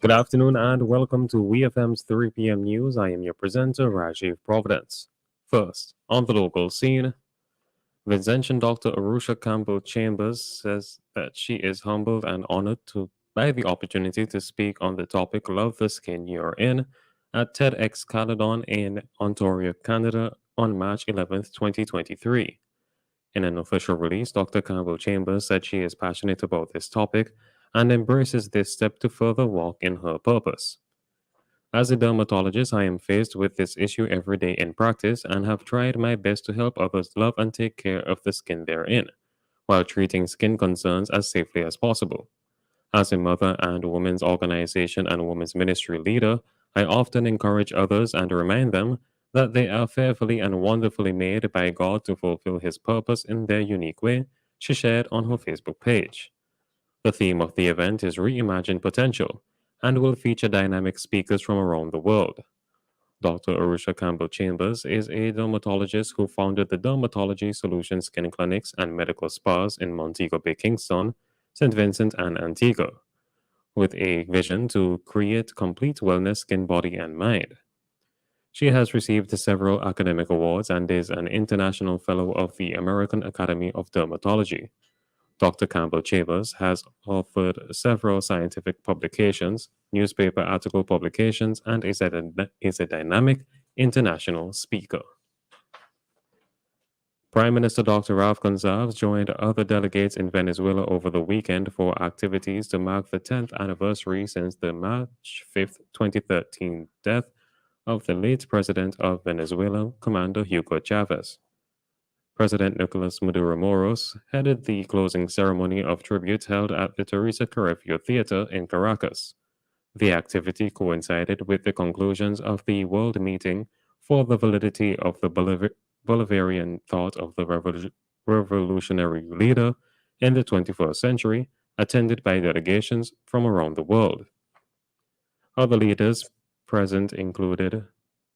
Good afternoon and welcome to WEFM's 3 p.m. news. I am your presenter, Rajiv Providence. First, on the local scene, Vincentian Dr. Arusha Campbell Chambers says that she is humbled and honored by the opportunity to speak on the topic Love the Skin You're In at TEDx Caledon in Ontario, Canada on March 11th, 2023. In an official release, Dr. Campbell Chambers said she is passionate about this topic and embraces this step to further walk in her purpose. As a dermatologist, I am faced with this issue every day in practice and have tried my best to help others love and take care of the skin they're in, while treating skin concerns as safely as possible. As a mother and women's organization and women's ministry leader, I often encourage others and remind them that they are fearfully and wonderfully made by God to fulfill His purpose in their unique way, she shared on her Facebook page. The theme of the event is Reimagine Potential and will feature dynamic speakers from around the world. Dr. Arusha Campbell Chambers is a dermatologist who founded the Dermatology Solution Skin Clinics and Medical Spas in Montego Bay, Kingston, St. Vincent, and Antigua, with a vision to create complete wellness skin, body, and mind. She has received several academic awards and is an international fellow of the American Academy of Dermatology. Dr. Campbell Chambers has authored several scientific publications, newspaper article publications, and is a dynamic international speaker. Prime Minister Dr. Ralph Gonsalves joined other delegates in Venezuela over the weekend for activities to mark the 10th anniversary since the March 5th, 2013 death of the late president of Venezuela, Commander Hugo Chavez. President Nicolas Maduro Moros headed the closing ceremony of tribute held at the Teresa Carreño Theater in Caracas. The activity coincided with the conclusions of the World Meeting for the Validity of the Bolivarian Thought of the Revolutionary Leader in the 21st Century, attended by delegations from around the world. Other leaders present included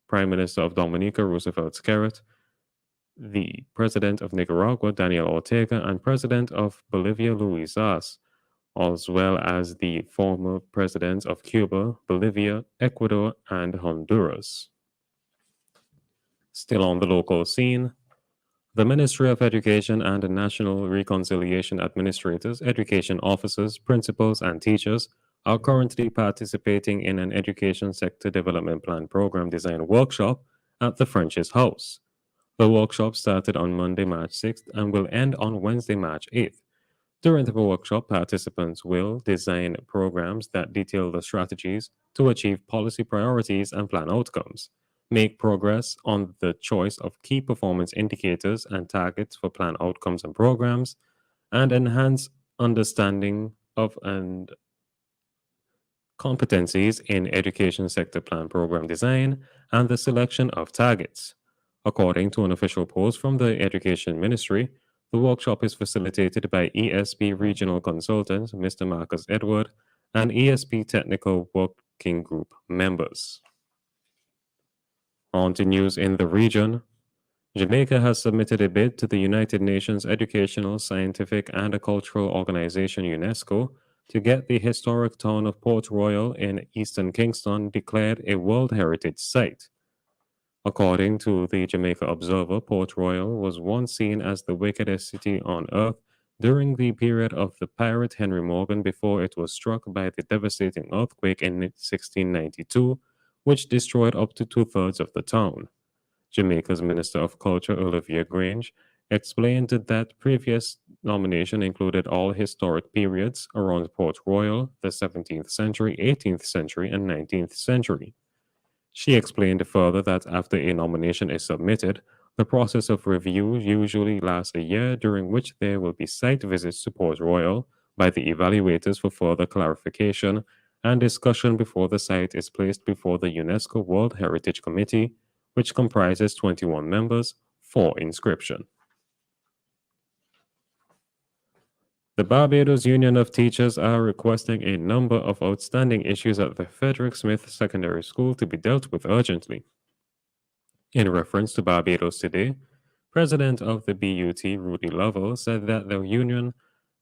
Prime Minister of Dominica, Roosevelt Skerrit, the President of Nicaragua, Daniel Ortega, and President of Bolivia, Luis Arce, as well as the former presidents of Cuba, Bolivia, Ecuador, and Honduras. Still on the local scene, the Ministry of Education and the National Reconciliation Administrators, education officers, principals, and teachers are currently participating in an education sector development plan program design workshop at the French's House. The workshop started on Monday, March 6th and will end on Wednesday, March 8th. During the workshop, participants will design programs that detail the strategies to achieve policy priorities and plan outcomes, make progress on the choice of key performance indicators and targets for plan outcomes and programs, and enhance understanding of and competencies in education sector plan program design and the selection of targets. According to an official post from the Education Ministry, the workshop is facilitated by ESP Regional Consultant Mr. Marcus Edward and ESP Technical Working Group members. On to news in the region. Jamaica has submitted a bid to the United Nations Educational, Scientific, and Cultural Organization UNESCO to get the historic town of Port Royal in eastern Kingston declared a World Heritage Site. According to the Jamaica Observer, Port Royal was once seen as the wickedest city on earth during the period of the pirate Henry Morgan before it was struck by the devastating earthquake in 1692, which destroyed up to two-thirds of the town. Jamaica's Minister of Culture, Olivia Grange, explained that previous nomination included all historic periods around Port Royal, the 17th century, 18th century, and 19th century. She explained further that after a nomination is submitted, the process of review usually lasts a year, during which there will be site visits to Port Royal by the evaluators for further clarification and discussion before the site is placed before the UNESCO World Heritage Committee, which comprises 21 members, for inscription. The Barbados Union of Teachers are requesting a number of outstanding issues at the Frederick Smith Secondary School to be dealt with urgently. In reference to Barbados Today, President of the BUT, Rudy Lovell, said that the union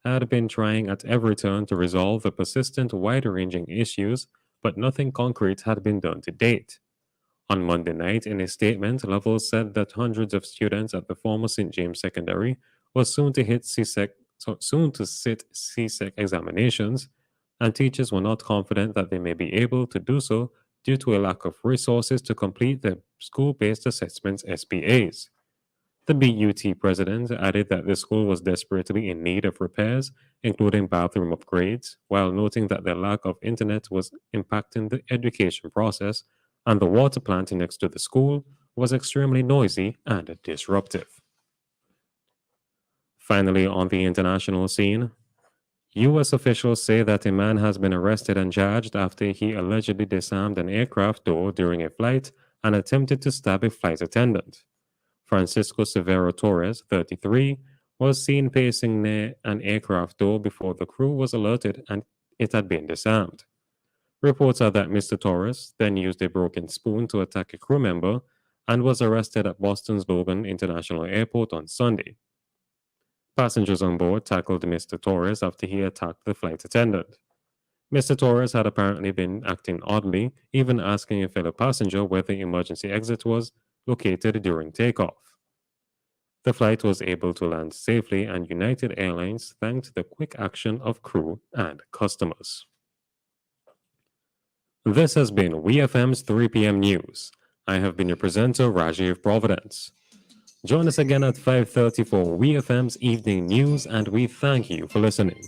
had been trying at every turn to resolve the persistent, wide-ranging issues, but nothing concrete had been done to date. On Monday night, in a statement, Lovell said that hundreds of students at the former St. James Secondary were soon to sit CSEC examinations, and teachers were not confident that they may be able to do so due to a lack of resources to complete the school-based assessments SBAs. The BUT president added that the school was desperately in need of repairs, including bathroom upgrades, while noting that the lack of internet was impacting the education process and the water plant next to the school was extremely noisy and disruptive. Finally, on the international scene, U.S. officials say that a man has been arrested and charged after he allegedly disarmed an aircraft door during a flight and attempted to stab a flight attendant. Francisco Severo Torres, 33, was seen pacing near an aircraft door before the crew was alerted and it had been disarmed. Reports are that Mr. Torres then used a broken spoon to attack a crew member and was arrested at Boston's Logan International Airport on Sunday. Passengers on board tackled Mr. Torres after he attacked the flight attendant. Mr. Torres had apparently been acting oddly, even asking a fellow passenger where the emergency exit was located during takeoff. The flight was able to land safely, and United Airlines thanked the quick action of crew and customers. This has been WEFM's 3 p.m. News. I have been your presenter, Rajiv Providence. Join us again at 5:30 for WEFM's Evening News, and we thank you for listening.